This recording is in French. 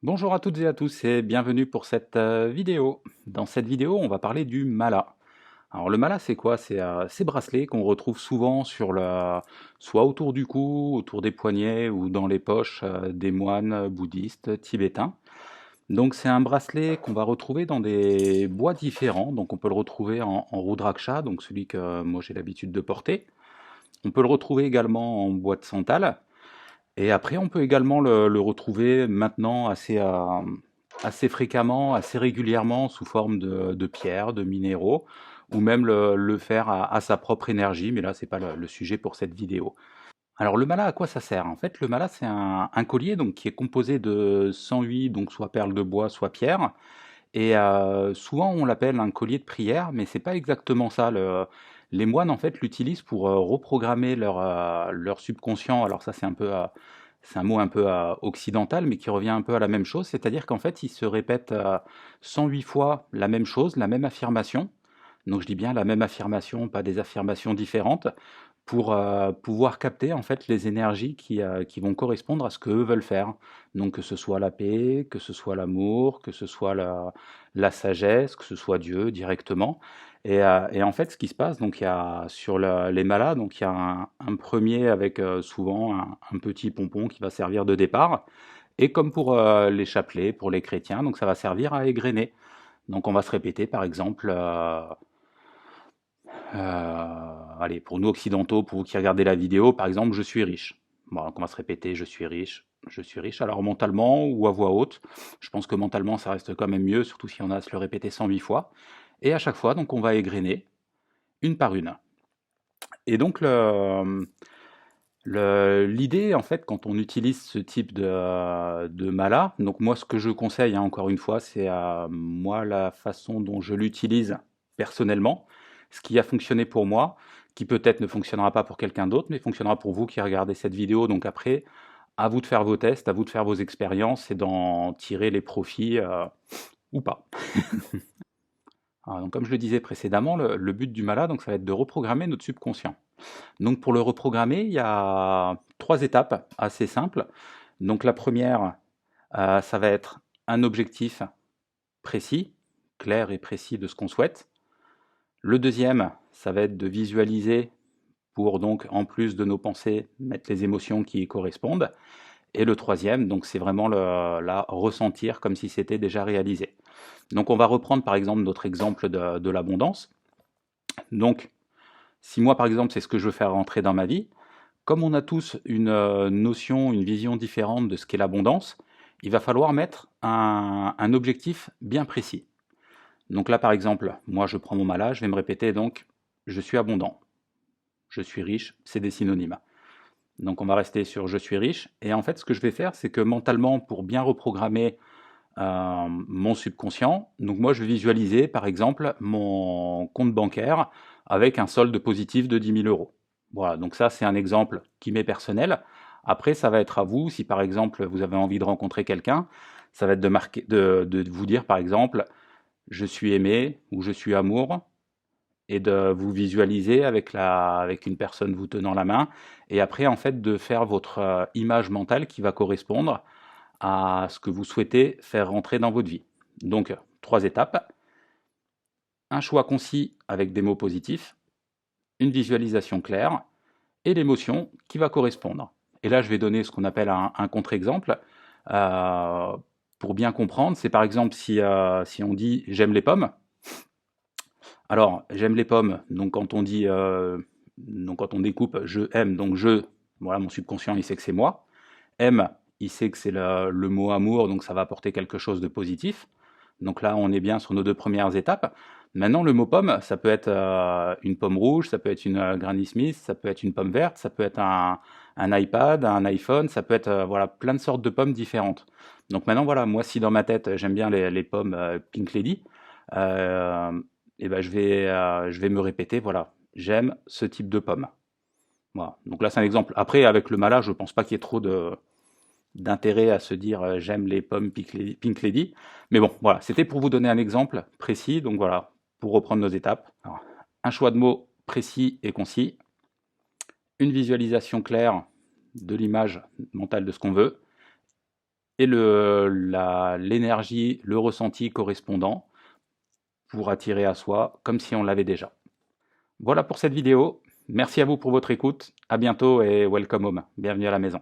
Bonjour à toutes et à tous et bienvenue pour cette vidéo. Dans cette vidéo, on va parler du mala. Alors le mala, c'est quoi? C'est ces bracelets qu'on retrouve souvent soit autour du cou, autour des poignets ou dans les poches des moines bouddhistes tibétains. Donc c'est un bracelet qu'on va retrouver dans des bois différents. Donc on peut le retrouver en rudraksha, donc celui que moi j'ai l'habitude de porter. On peut le retrouver également en bois de santal. Et après, on peut également le retrouver maintenant assez fréquemment, assez régulièrement sous forme de pierres, de minéraux, ou même le faire à sa propre énergie, mais là, c'est pas le sujet pour cette vidéo. Alors le mala, à quoi ça sert? En fait, le mala, c'est un collier donc, qui est composé de 108, donc soit perles de bois, soit pierres, et souvent on l'appelle un collier de prière, mais c'est pas exactement ça. Les moines en fait l'utilisent pour reprogrammer leur subconscient. Alors ça c'est un mot un peu occidental, mais qui revient un peu à la même chose. C'est-à-dire qu'en fait ils se répètent 108 fois la même chose, la même affirmation. Donc je dis bien la même affirmation, pas des affirmations différentes, pour pouvoir capter en fait les énergies qui vont correspondre à ce qu'eux veulent faire. Donc que ce soit la paix, que ce soit l'amour, que ce soit la sagesse, que ce soit Dieu directement. Et en fait, ce qui se passe, donc il y a sur les malas, donc il y a un premier avec souvent un petit pompon qui va servir de départ. Et comme pour les chapelets, pour les chrétiens, donc ça va servir à égrener. Donc on va se répéter par exemple allez, pour nous occidentaux, pour vous qui regardez la vidéo, par exemple, je suis riche. Bon, donc on va se répéter, je suis riche, je suis riche. Alors mentalement ou à voix haute, je pense que mentalement ça reste quand même mieux, surtout si on a à se le répéter 108 fois. Et à chaque fois, donc on va égrener une par une. Et donc l'idée, en fait, quand on utilise ce type de mala, donc moi ce que je conseille, hein, encore une fois, c'est moi la façon dont je l'utilise personnellement, ce qui a fonctionné pour moi, qui peut-être ne fonctionnera pas pour quelqu'un d'autre, mais fonctionnera pour vous qui regardez cette vidéo. Donc après, à vous de faire vos tests, à vous de faire vos expériences et d'en tirer les profits ou pas. Donc, comme je le disais précédemment, le but du mala, donc, ça va être de reprogrammer notre subconscient. Donc pour le reprogrammer, il y a trois étapes assez simples. Donc la première, ça va être un objectif précis, clair et précis de ce qu'on souhaite. Le deuxième, ça va être de visualiser pour donc en plus de nos pensées mettre les émotions qui y correspondent. Et le troisième, donc c'est vraiment la ressentir comme si c'était déjà réalisé. Donc on va reprendre par exemple notre exemple de l'abondance. Donc si moi par exemple c'est ce que je veux faire rentrer dans ma vie, comme on a tous une notion, une vision différente de ce qu'est l'abondance, il va falloir mettre un objectif bien précis. Donc là, par exemple, moi je prends mon mala, je vais me répéter donc, je suis abondant, je suis riche, c'est des synonymes. Donc on va rester sur je suis riche, et en fait ce que je vais faire, c'est que mentalement, pour bien reprogrammer mon subconscient, donc moi je vais visualiser par exemple mon compte bancaire avec un solde positif de 10 000 euros. Voilà, donc ça c'est un exemple qui m'est personnel. Après, ça va être à vous, si par exemple vous avez envie de rencontrer quelqu'un, ça va être de vous dire par exemple je suis aimé ou je suis amour, et de vous visualiser avec une personne vous tenant la main, et après en fait de faire votre image mentale qui va correspondre à ce que vous souhaitez faire rentrer dans votre vie. Donc, trois étapes. Un choix concis avec des mots positifs, une visualisation claire et l'émotion qui va correspondre. Et là, je vais donner ce qu'on appelle un contre-exemple. Euh, pour bien comprendre, c'est par exemple si on dit j'aime les pommes. Alors, j'aime les pommes, donc quand on dit, donc quand on découpe je aime, donc je, voilà, mon subconscient il sait que c'est moi. Aime, il sait que c'est le mot amour, donc ça va apporter quelque chose de positif. Donc là, on est bien sur nos deux premières étapes. Maintenant, le mot pomme, ça peut être une pomme rouge, ça peut être une Granny Smith, ça peut être une pomme verte, ça peut être un iPad, un iPhone, ça peut être voilà, plein de sortes de pommes différentes. Donc maintenant, voilà, moi, si dans ma tête, j'aime bien les pommes Pink Lady, euh, et ben, je vais me répéter, voilà, j'aime ce type de pomme. Voilà. Donc là, c'est un exemple. Après, avec le mala, je pense pas qu'il y ait trop d'intérêt à se dire j'aime les pommes Pink Lady. Mais bon, voilà, c'était pour vous donner un exemple précis. Donc voilà, pour reprendre nos étapes. Alors, un choix de mots précis et concis, une visualisation claire de l'image mentale de ce qu'on veut, et l'énergie, le ressenti correspondant pour attirer à soi comme si on l'avait déjà. Voilà pour cette vidéo. Merci à vous pour votre écoute. À bientôt et welcome home. Bienvenue à la maison.